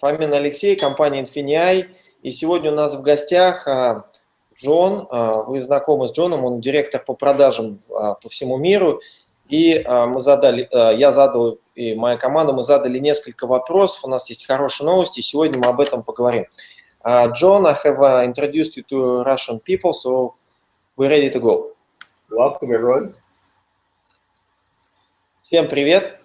Фомин Алексей, компания INFINII. И сегодня у нас в гостях Джон. Вы знакомы с Джоном, он директор по продажам по всему миру. И я задал, и моя команда, мы задали несколько вопросов. У нас есть хорошие новости, и сегодня мы об этом поговорим. John, I have introduced you to Russian people, so we're ready to go. Welcome, everyone. Всем привет.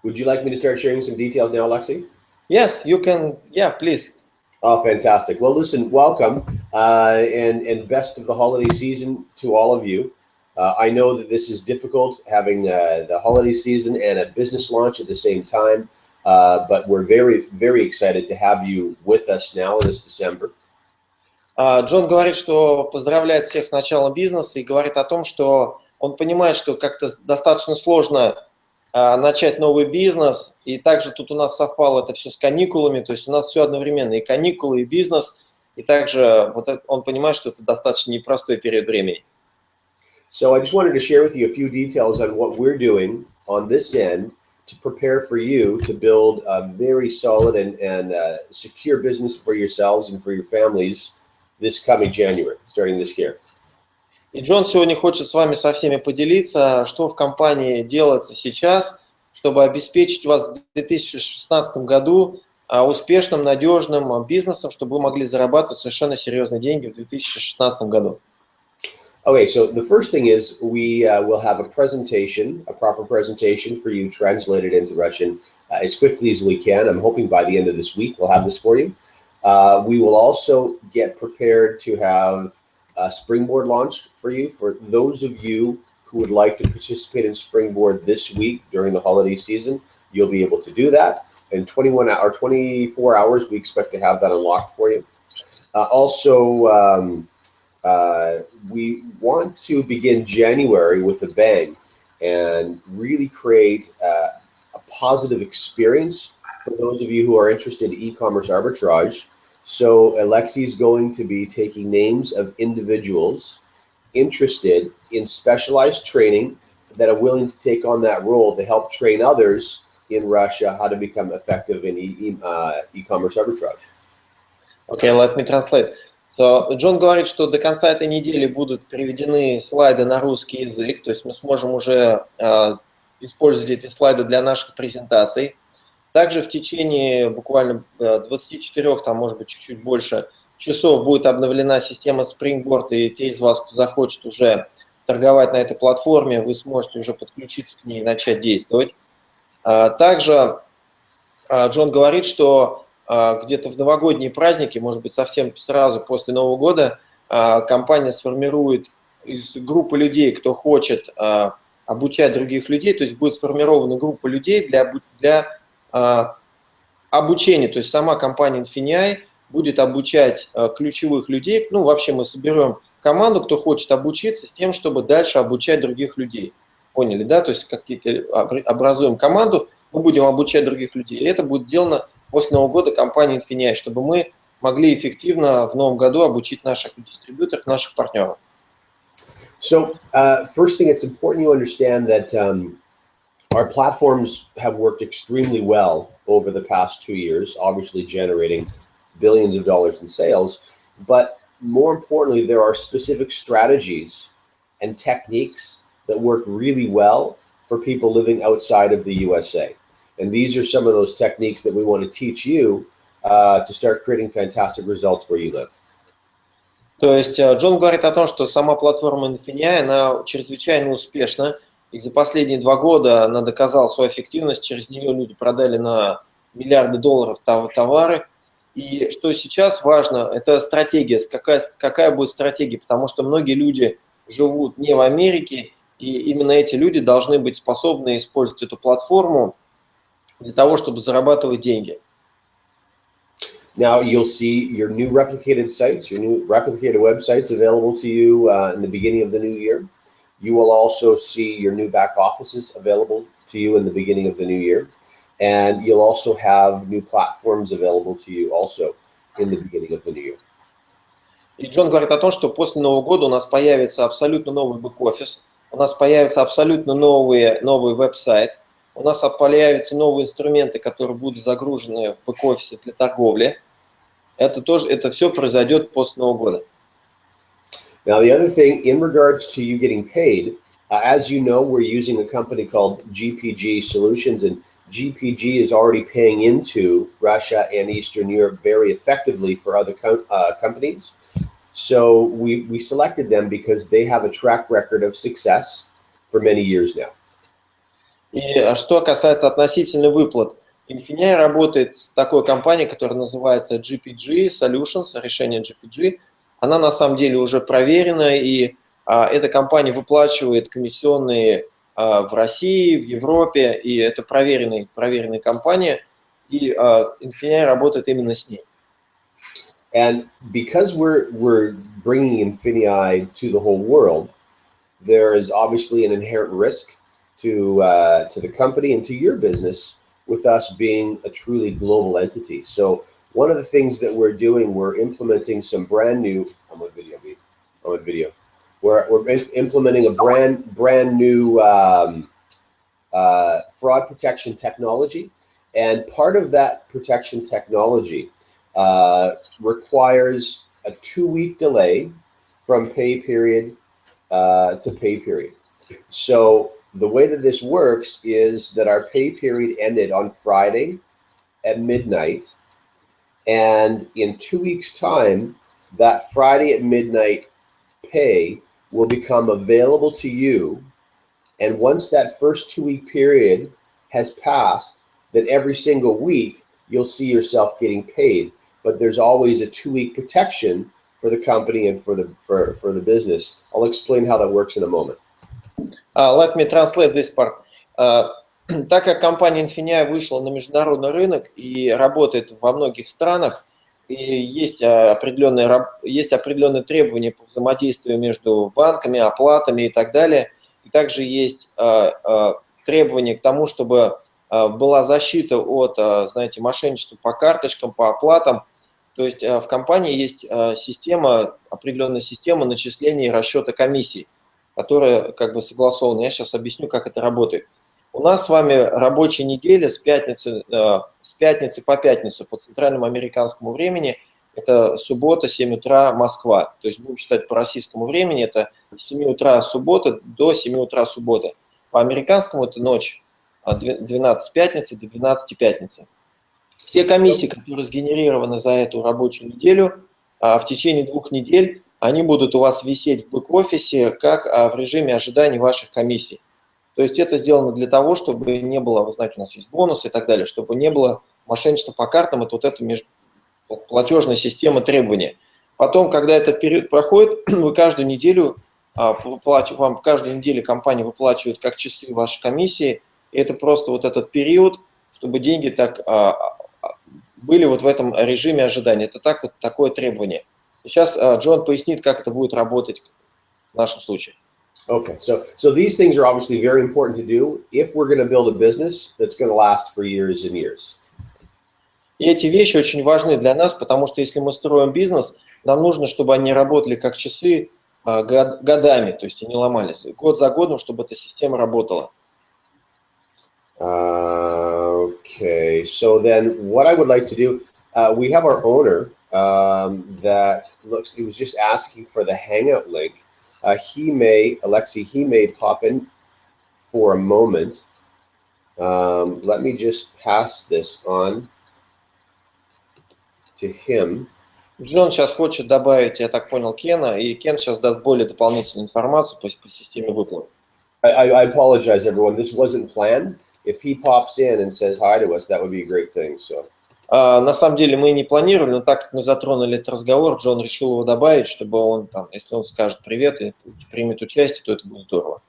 Would you like me to start sharing some details now, Alexei? Yes, you can. Yeah, please. Oh, fantastic. Well, listen, welcome, and best of the holiday season to all of you. I know that this is difficult, having the holiday season and a business launch at the same time, but we're very, very excited to have you with us now this December. Джон говорит, что поздравляет всех с началом бизнеса и говорит о том, что он понимает, что как-то достаточно сложно начать новый бизнес, и также тут у нас совпало это все с каникулами, то есть у нас все одновременно, и каникулы, и бизнес, и также он понимает, что это достаточно непростой период времени. So I just wanted to share with you a few details on what we're doing on this end to prepare for you to build a very solid and secure business for yourselves and for your families this coming January, starting this year. И Джон сегодня хочет с вами со всеми поделиться, что в компании делается сейчас, чтобы обеспечить вас в 2016 году успешным, надежным бизнесом, чтобы вы могли зарабатывать совершенно серьезные деньги в 2016 году. Okay, so the first thing is we will have a presentation, a proper presentation for you translated into Russian as quickly as we can. I'm hoping by the end of this week we'll have this for you. We will also get prepared to have a Springboard launched for you. For those of you who would like to participate in Springboard this week during the holiday season, you'll be able to do that. In 24 hours, we expect to have that unlocked for you. We want to begin January with a bang and really create a positive experience for those of you who are interested in e-commerce arbitrage. So Alexei is going to be taking names of individuals interested in specialized training that are willing to take on that role to help train others in Russia how to become effective in e-commerce arbitrage. Okay, let me translate. So, Джон говорит, что до конца этой недели будут переведены слайды на русский язык, то есть мы сможем уже использовать эти слайды для наших презентаций. Также в течение буквально 24, там, может быть, чуть-чуть больше часов будет обновлена система Springboard, и те из вас, кто захочет уже торговать на этой платформе, вы сможете уже подключиться к ней и начать действовать. Также Джон говорит, что где-то в новогодние праздники, может быть, совсем сразу после Нового года, компания сформирует из группы людей, кто хочет обучать других людей, то есть будет сформирована группа людей для обучения, то есть сама компания INFINII будет обучать ключевых людей. Ну, вообще мы соберем команду, кто хочет обучиться, с тем, чтобы дальше обучать других людей. Поняли, да? То есть образуем команду, мы будем обучать других людей. И это будет сделано после Нового года компанией INFINII, чтобы мы могли эффективно в новом году обучить наших дистрибьюторов, наших партнеров. So, first thing, it's important you understand that our platforms have worked extremely well over the past 2 years, obviously generating billions of dollars in sales. But more importantly, there are specific strategies and techniques that work really well for people living outside of the USA. And these are some of those techniques that we want to teach you to start creating fantastic results where you live. То есть Джон говорит о том, что сама платформа INFINII, она чрезвычайно успешна. И за последние 2 года она доказала свою эффективность. Через нее люди продали на миллиарды долларов товары. И что сейчас важно, это стратегия. Какая будет стратегия? Потому что многие люди живут не в Америке, и именно эти люди должны быть способны использовать эту платформу для того, чтобы зарабатывать деньги. Now you'll see your new replicated sites, your new replicated websites available to you in the beginning of the new year. You will also see your new back offices available to you in the beginning of the new year. And you'll also have new platforms available to you also in the beginning of the new year. И Джон говорит о том, что после Нового года у нас появится абсолютно новый бэк-офис, у нас появится абсолютно новый веб-сайт, у у нас появятся новые инструменты, которые будут загружены в бэк-офисе для торговли. Это все произойдет после Нового года. Now, the other thing in regards to you getting paid, as you know, we're using a company called GPG Solutions, and GPG is already paying into Russia and Eastern Europe very effectively for other companies. So we selected them because they have a track record of success for many years now. И что касается относительно выплат, INFINII работает с такой компанией, которая называется GPG Solutions, решение GPG. Она на самом деле уже проверена, и эта компания выплачивает комиссионные в России, в Европе, и это проверенная компания, и INFINII работает именно с ней. And because we're bringing INFINII to the whole world, there is obviously an inherent risk to the company and to your business with us being a truly global entity. So one of the things that we're doing, we're implementing some brand new. I'm on video. We're implementing a brand new fraud protection technology, and part of that protection technology requires a 2-week delay from pay period to pay period. So the way that this works is that our pay period ended on Friday at midnight, and in 2 weeks' time, that Friday at midnight pay will become available to you. And once that first 2-week period has passed, then every single week you'll see yourself getting paid. But there's always a 2-week protection for the company and for the business. I'll explain how that works in a moment. Let me translate this part. Так как компания INFINII вышла на международный рынок и работает во многих странах, и есть определенные требования по взаимодействию между банками, оплатами и так далее, и также есть требования к тому, чтобы была защита от, знаете, мошенничества по карточкам, по оплатам. То есть в компании есть определенная система начисления и расчета комиссий, которая как бы согласована. Я сейчас объясню, как это работает. У нас с вами рабочая неделя с пятницы по пятницу по центральному американскому времени. Это суббота, 7 утра, Москва. То есть будем считать по российскому времени, это с 7 утра суббота до 7 утра субботы. По американскому это ночь, 12 пятницы до 12 пятницы. Все комиссии, которые сгенерированы за эту рабочую неделю, в течение 2 недель, они будут у вас висеть в бэк-офисе, как в режиме ожидания ваших комиссий. То есть это сделано для того, чтобы не было, вы знаете, у нас есть бонусы и так далее, чтобы не было мошенничества по картам, это вот эта платежная система требований. Потом, когда этот период проходит, вы каждую неделю, вам каждую неделю компания выплачивает как часы вашей комиссии, и это просто вот этот период, чтобы деньги так были вот в этом режиме ожидания. Это такое требование. Сейчас Джон пояснит, как это будет работать в нашем случае. Okay, so these things are obviously very important to do if we're going to build a business that's going to last for years and years. И эти вещи очень важны для нас, потому что если мы строим бизнес, нам нужно, чтобы они работали как часы годами, то есть они ломались. Год за годом, чтобы эта система работала. Okay, so then what I would like to do, we have our owner that he was just asking for the Hangout link. Alexei, he may pop in for a moment. Let me just pass this on to him. Джон сейчас хочет добавить, я так понял, Кена, и Кен сейчас даст более дополнительную информацию по системе выплат. I apologize, everyone. This wasn't planned. If he pops in and says hi to us, that would be a great thing. So. На самом деле мы не планировали, но так как мы затронули этот разговор, Джон решил его добавить, чтобы он там, если он скажет привет и примет участие, то это будет здорово.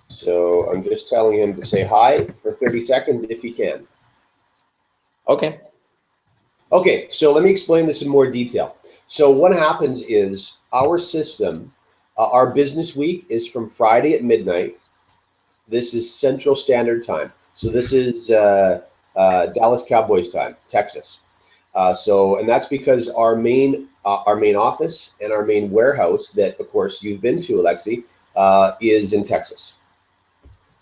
So I'm just telling him to say hi for 30 seconds if he can. Okay. Okay, so let me explain this in more detail. So what happens is our system, our business week is from Friday at midnight. This is Central Standard Time. So this is Dallas Cowboys time, Texas. And that's because our main office and our main warehouse that, of course, you've been to, Alexei, is in Texas.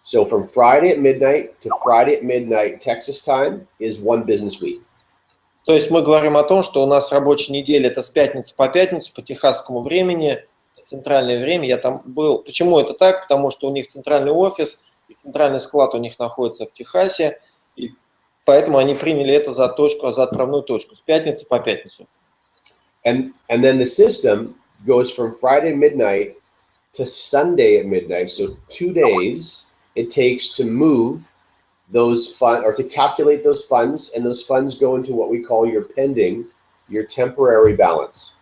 So from Friday at midnight to Friday at midnight Texas time is one business week. То есть мы говорим о том, что у нас рабочая неделя это с пятницы по пятницу по техасскому времени, центральное время. Я там был. Почему это так? Потому что у них центральный офис и центральный склад у них находится в Техасе, и поэтому они приняли это за точку, за отправную точку с пятницы по пятницу. And then the system goes from Friday midnight to Sunday at midnight. So 2 days it takes to move those funds or to calculate those funds, and those funds go into what we call your pending, your temporary balance.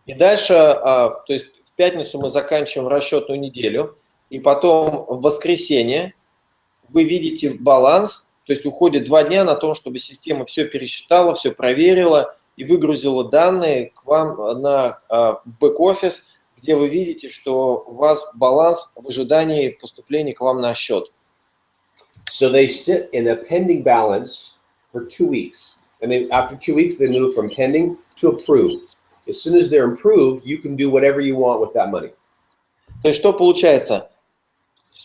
И дальше, то есть в пятницу мы заканчиваем расчетную неделю, и потом в воскресенье вы видите баланс, то есть уходит 2 дня на то, чтобы система все пересчитала, все проверила и выгрузила данные к вам на бэк-офис, где вы видите, что у вас баланс в ожидании поступления к вам на счет. So they sit in a pending balance for 2 weeks. And then after 2 weeks, they move from pending to approved. As soon as they're approved, you can do whatever you want with that money. То есть что получается?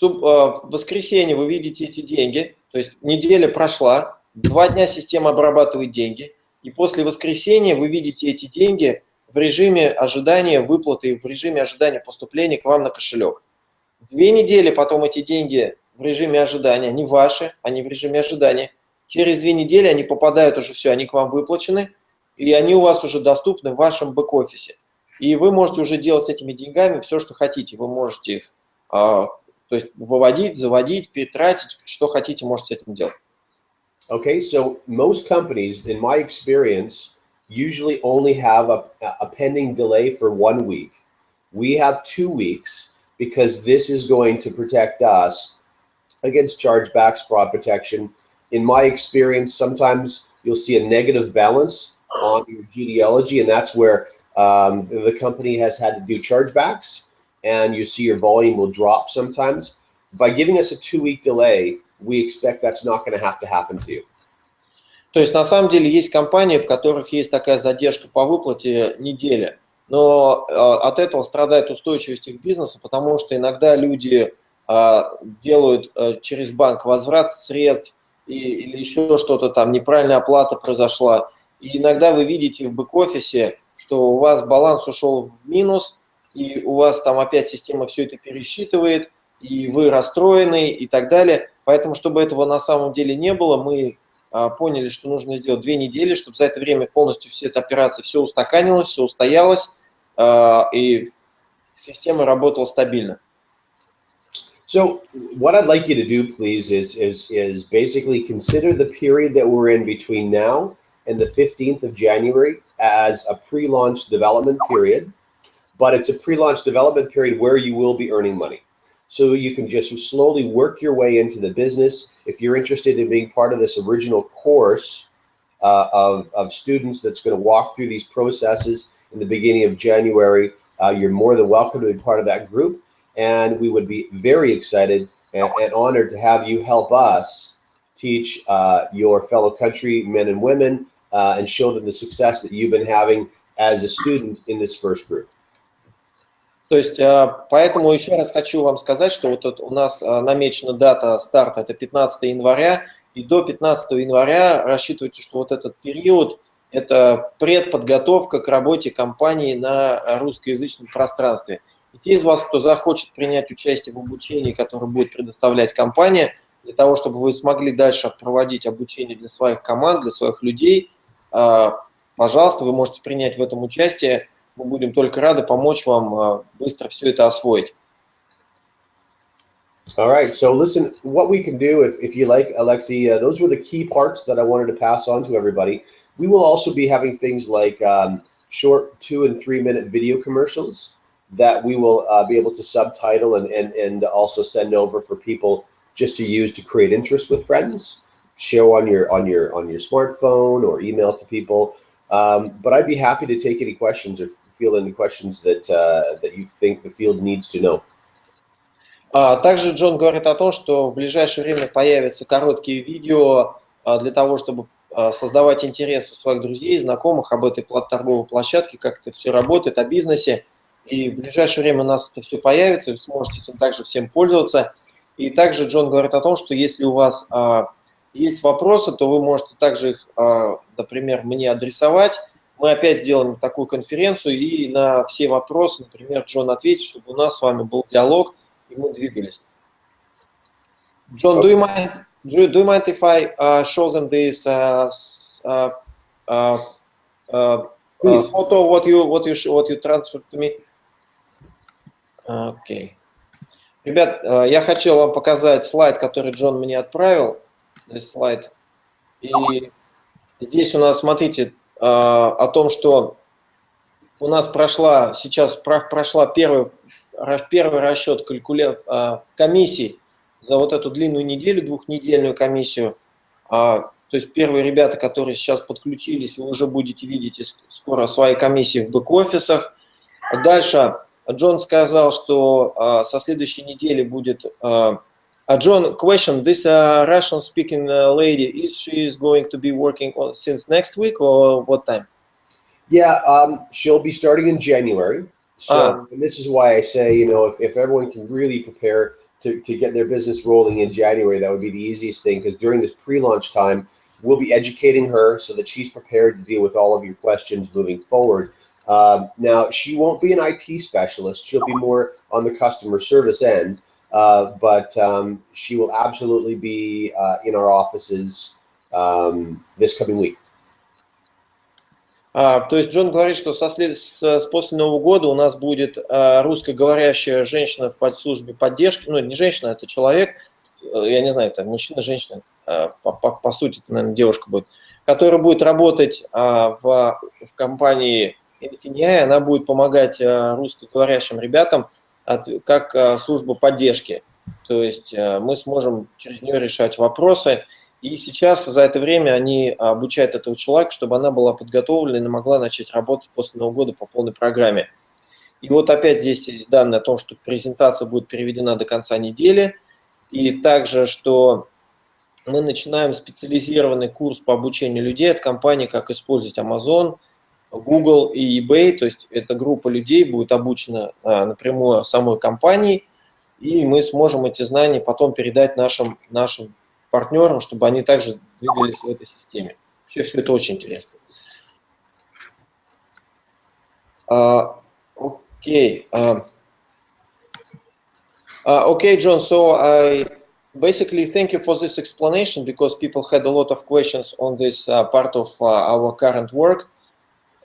В воскресенье вы видите эти деньги, то есть неделя прошла, 2 дня система обрабатывает деньги, и после воскресенья вы видите эти деньги в режиме ожидания выплаты, в режиме ожидания поступления к вам на кошелек. 2 недели потом эти деньги в режиме ожидания, они ваши, они в режиме ожидания. Через 2 недели они попадают уже все, они к вам выплачены, и они у вас уже доступны в вашем бэк-офисе. И вы можете уже делать с этими деньгами все, что хотите. Вы можете их то есть выводить, заводить, перетратить, что хотите, можете с этим делать. Okay, so most companies, in my experience, usually only have a pending delay for 1 week. We have 2 weeks because this is going to protect us against chargebacks, fraud protection. In my experience, sometimes you'll see a negative balance on your genealogy, and that's where the company has had to do chargebacks, and you see your volume will drop sometimes. By giving us a 2-week delay, we expect that's not going to happen to you. То есть на самом деле есть компании, в которых есть такая задержка по выплате недели, но от этого страдает устойчивость их бизнеса, потому что иногда люди делают через банк возврат средств или еще что-то там, неправильная оплата произошла. И иногда вы видите в бэк-офисе, что у вас баланс ушел в минус, и у вас там опять система все это пересчитывает, и вы расстроены и так далее. Поэтому, чтобы этого на самом деле не было, мы поняли, что нужно сделать 2 недели, чтобы за это время полностью все эта операция все устаканилась, все устоялось, и система работала стабильно. So what I'd like you to do, please, is basically consider the period that we're in between now and the 15th of January as a pre-launch development period, but it's a pre-launch development period where you will be earning money. So you can just slowly work your way into the business. If you're interested in being part of this original course of students that's going to walk through these processes in the beginning of January, you're more than welcome to be part of that group. And we would be very excited and honored to have you help us teach your fellow countrymen and women and show them the success that you've been having as a student in this first group. То есть, поэтому еще раз хочу вам сказать, что вот у нас намечена дата старта, это 15 января, и до 15 января рассчитывайте, что вот этот период – это предподготовка к работе компании на русскоязычном пространстве. И те из вас, кто захочет принять участие в обучении, которое будет предоставлять компания, для того, чтобы вы смогли дальше проводить обучение для своих команд, для своих людей, пожалуйста, вы можете принять в этом участие. Мы будем только рады помочь вам быстро все это освоить. All right, so listen, what we can do, if you like, Alexei, those were the key parts that I wanted to pass on to everybody. We will also be having things like short 2- and 3-minute video commercials that we will be able to subtitle and also send over for people just to use to create interest with friends, show on your smartphone or email to people. But I'd be happy to take any questions or field any questions that you think the field needs to know. Также Джон говорит о том, что в ближайшее время появятся короткие видео для того, чтобы создавать интерес у своих друзей, знакомых об этой торговой площадке, как это все работает, о бизнесе. И в ближайшее время у нас это все появится, вы сможете этим также всем пользоваться. И также Джон говорит о том, что если у вас есть вопросы, то вы можете также их, например, мне адресовать. Мы опять сделаем такую конференцию, и на все вопросы, например, Джон ответит, чтобы у нас с вами был диалог, и мы двигались. John, do you mind if I show them this photo what you transferred to me? Okay. Ребят, я хотел вам показать слайд, который Джон мне отправил. Здесь слайд. И здесь у нас, смотрите, о том, что у нас сейчас прошла первый расчет комиссий за вот эту длинную неделю, двухнедельную комиссию. То есть первые ребята, которые сейчас подключились, вы уже будете видеть скоро свои комиссии в бэк-офисах. Дальше Джон сказал, что со следующей недели будет... John, question, this Russian-speaking lady, is she going to be working since next week or what time? Yeah, she'll be starting in January. So and this is why I say, you know, if everyone can really prepare to get their business rolling in January, that would be the easiest thing, because during this pre-launch time, we'll be educating her so that she's prepared to deal with all of your questions moving forward. Now, she won't be an IT specialist. She'll be more on the customer service end, but she will absolutely be in our offices this coming week. То есть Джон говорит, что после Нового года у нас будет русскоговорящая женщина в службе поддержки, ну не женщина, это человек, я не знаю, это мужчина, женщина, по сути, это, наверное, девушка будет, которая будет работать в компании INFINII, она будет помогать русскоговорящим ребятам как служба поддержки. То есть мы сможем через нее решать вопросы. И сейчас за это время они обучают этого человека, чтобы она была подготовлена и могла начать работать после Нового года по полной программе. И вот опять здесь есть данные о том, что презентация будет переведена до конца недели. И также, что мы начинаем специализированный курс по обучению людей от компаний, как использовать Amazon, Google и eBay. То есть эта группа людей будет обучена напрямую самой компанией. И мы сможем эти знания потом передать нашим партнерам, чтобы они также двигались в этой системе. Все это очень интересно. Окей. Okay, John, so I basically thank you for this explanation, because people had a lot of questions on this part of our current work.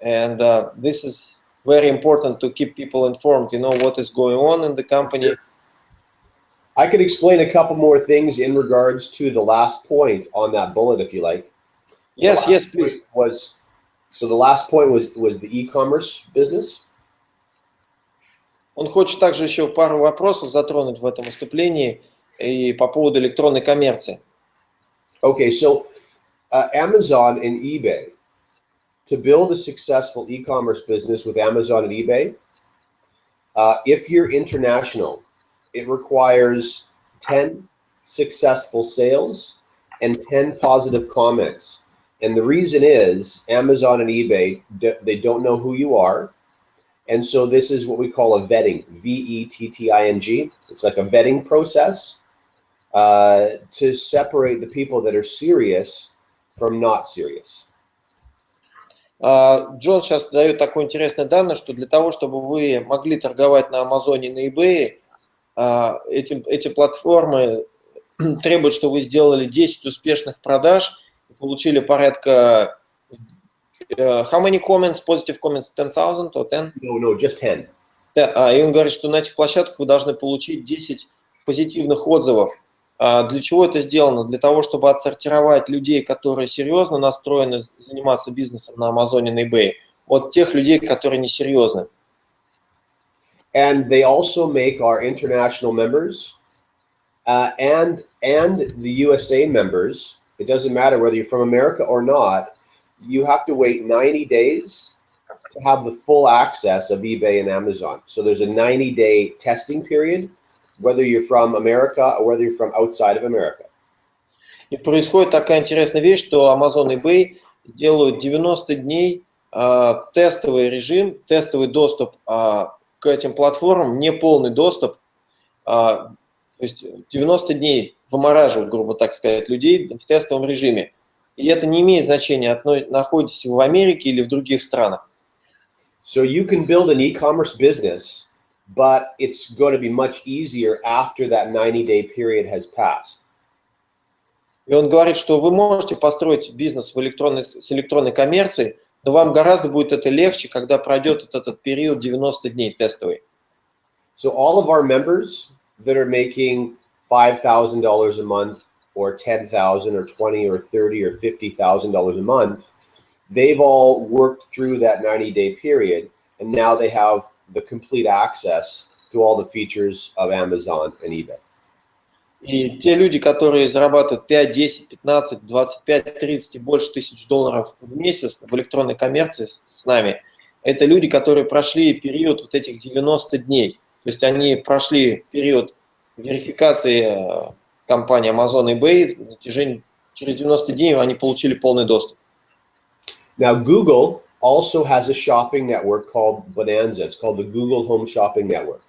And this is very important to keep people informed, you know, what is going on in the company. I could explain a couple more things in regards to the last point on that bullet, if you like. Yes, please. So the last point was the e-commerce business. Он хочет также еще пару вопросов затронуть в этом выступлении и по поводу электронной коммерции. Okay, so Amazon and eBay, to build a successful e-commerce business with Amazon and eBay, if you're international, it requires 10 successful sales and 10 positive comments. And the reason is Amazon and eBay, they don't know who you are. And so this is what we call a vetting, V-E-T-T-I-N-G. It's like a vetting process to separate the people that are serious from not serious. Джон сейчас дает такое интересное данное, что для того, чтобы вы могли торговать на Амазоне и на eBay, эти платформы требуют, что вы сделали 10 успешных продаж, получили порядка how many comments, positive comments, 10,000 or 10? No, just 10. И он говорит, что на этих площадках вы должны получить 10 позитивных отзывов. Для чего это сделано? Для того, чтобы отсортировать людей, которые серьезно настроены заниматься бизнесом на Амазоне, на eBay, от тех людей, которые несерьезны. And they also make our international members and the USA members, it doesn't matter whether you're from America or not, you have to wait 90 days to have the full access of eBay and Amazon. So there's a 90-day testing period, whether you're from America or whether you're from outside of America. И происходит такая интересная вещь, что Amazon и eBay делают 90 дней тестовый режим, тестовый доступ к этим платформам, не полный доступ. То есть 90 дней вымораживают, грубо так сказать, людей в тестовом режиме. И это не имеет значения, находитесь вы в Америке или в других странах. So you can build an e-commerce business, but it's going to be much easier after that 90-day period has passed. И он говорит, что вы можете построить бизнес с электронной коммерцией, но вам гораздо будет это легче, когда пройдет этот период 90 дней тестовый. So all of our members that are making $5,000 a month or $10,000 or $20,000 or $30,000 or $50,000 a month, they've all worked through that 90-day period, and now they have the complete access to all the features of Amazon and eBay. И те люди, которые зарабатывают 5, 10, 15, 25, 30 и больше тысяч долларов в месяц в электронной коммерции с нами, это люди, которые прошли период вот этих 90 дней. То есть они прошли период верификации компании Amazon и eBay, через 90 дней они получили полный доступ. Now, Google also has a shopping network called Bonanza. It's called the Google Home Shopping Network.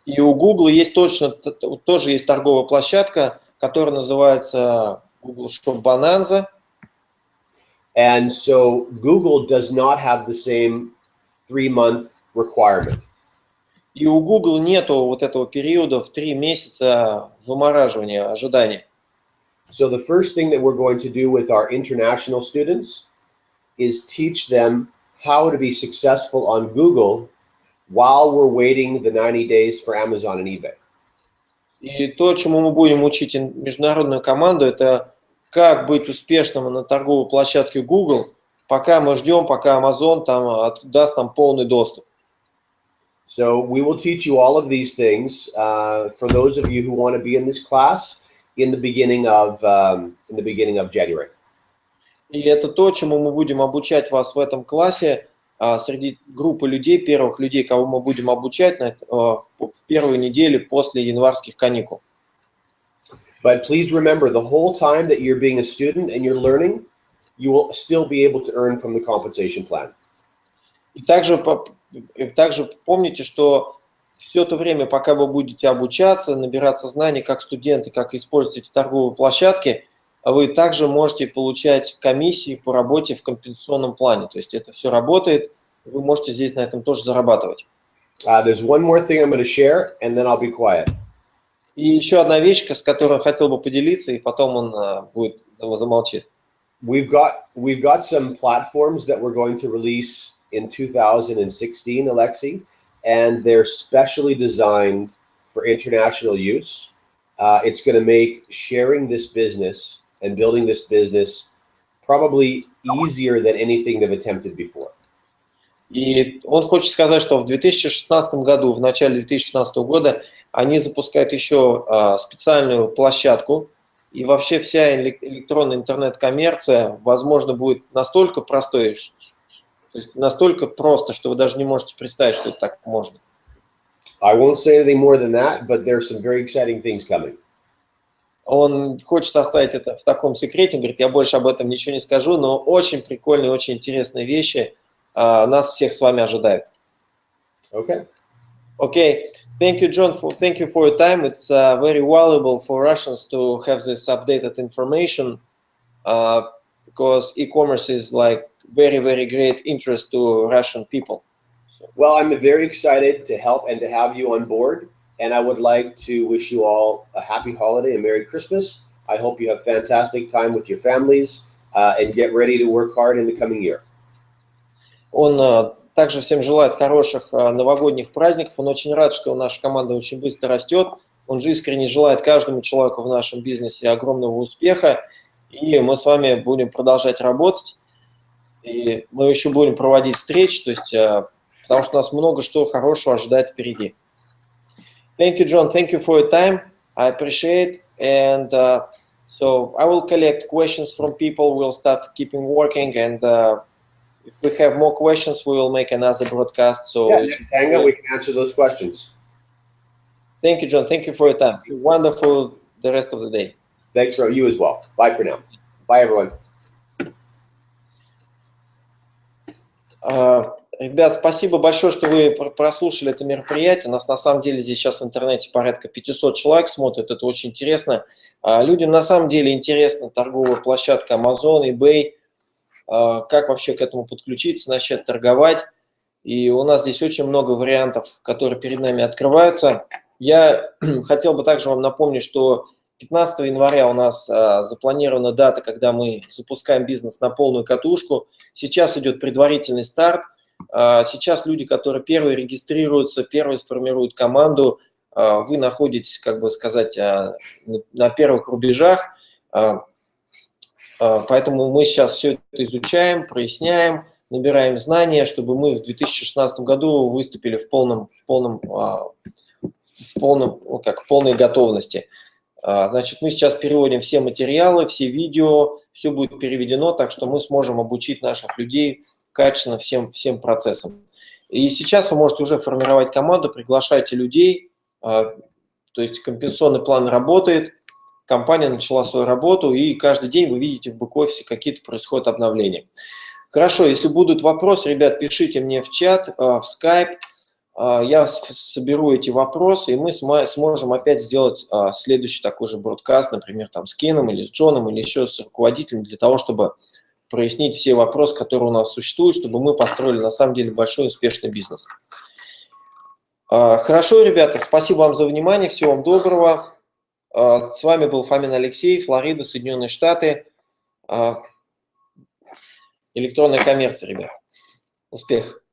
И у Google есть тоже есть торговая площадка, которая называется Google Shop Bonanza. And so Google does not have the same 3-month requirement. И у Google нету вот этого периода в 3 месяца вымораживания ожидания. So the first thing that we're going to do with our international students is teach them how to be successful on Google while we're waiting the 90 days for Amazon and eBay. И то, чему мы будем учить международную команду, это как быть успешным на торговой площадке Google, пока мы ждем, пока Amazon даст нам полный доступ. So we will teach you all of these things for those of you who want to be in this class in the beginning of January. И это то, чему мы будем обучать вас в этом классе среди группы людей, первых людей, кого мы будем обучать в первые недели после январских каникул. But please remember, the whole time that you're being a student and you're learning, you will still be able to earn from the compensation plan. И также помните, что все то время, пока вы будете обучаться, набираться знаний как студенты, как использовать эти торговые площадки, вы также можете получать комиссии по работе в компенсационном плане. То есть это все работает, вы можете здесь на этом тоже зарабатывать. There's one more thing I'm going to share, and then I'll be quiet. И еще одна вещь, с которой хотел бы поделиться, и потом он будет замолчит. We've got some platforms that we're going to release in 2016, Alexei, and they're specially designed for international use. It's going to make sharing this business and building this business probably easier than anything they've attempted before. И он хочет сказать, что в 2016 году, в начале 2016 года, они запускают еще специальную площадку, и вообще вся электронная интернет-коммерция, возможно, будет настолько простой, то есть настолько просто, что вы даже не можете представить, что это так можно. I won't say anything more than that, but there's some very exciting things coming. Он хочет оставить это в таком секрете, говорит, я больше об этом ничего не скажу, но очень прикольные, очень интересные вещи нас всех с вами ожидают. Okay. Okay. Thank you, John. Thank you for your time. It's very valuable for Russians to have this updated information because e-commerce is like very, very great interest to Russian people. So. Well, I'm very excited to help and to have you on board. And I would like to wish you all a happy holiday and Merry Christmas. I hope you have fantastic time with your families and get ready to work hard in the coming year. Он также всем желает хороших новогодних праздников. Он очень рад, что наша команда очень быстро растет. Он же искренне желает каждому человеку в нашем бизнесе огромного успеха. И мы с вами будем продолжать работать. И мы еще будем проводить встречи, то есть, потому что у нас много что хорошего ожидает впереди. Thank you, John. Thank you for your time. I appreciate. And so I will collect questions from people. We'll start keeping working. And if we have more questions, we will make another broadcast. So yeah, next hangout, we can answer those questions. Thank you, John. Thank you for your time. Wonderful the rest of the day. Thanks for you as well. Bye for now. Bye, everyone. Ребят, спасибо большое, что вы прослушали это мероприятие. Нас на самом деле здесь сейчас в интернете порядка 500 человек смотрят. Это очень интересно. Людям на самом деле интересна торговая площадка Amazon, eBay. Как вообще к этому подключиться, начать торговать. И у нас здесь очень много вариантов, которые перед нами открываются. Я хотел бы также вам напомнить, что 15 января у нас запланирована дата, когда мы запускаем бизнес на полную катушку. Сейчас идет предварительный старт. Сейчас люди, которые первые регистрируются, первые сформируют команду, вы находитесь, как бы сказать, на первых рубежах. Поэтому мы сейчас все это изучаем, проясняем, набираем знания, чтобы мы в 2016 году выступили в полной готовности. Значит, мы сейчас переводим все материалы, все видео, все будет переведено, так что мы сможем обучить наших людей качественно всем процессам. И сейчас вы можете уже формировать команду, приглашайте людей, то есть компенсационный план работает, компания начала свою работу, и каждый день вы видите в бэк-офисе какие-то происходят обновления. Хорошо, если будут вопросы, ребят, пишите мне в чат, в Skype, я соберу эти вопросы, и мы сможем опять сделать следующий такой же бродкаст, например, там с Кеном или с Джоном, или еще с руководителем, для того, чтобы прояснить все вопросы, которые у нас существуют, чтобы мы построили на самом деле большой успешный бизнес. Хорошо, ребята, спасибо вам за внимание, всего вам доброго. С вами был Фомин Алексей, Флорида, Соединенные Штаты. Электронная коммерция, ребят. Успех!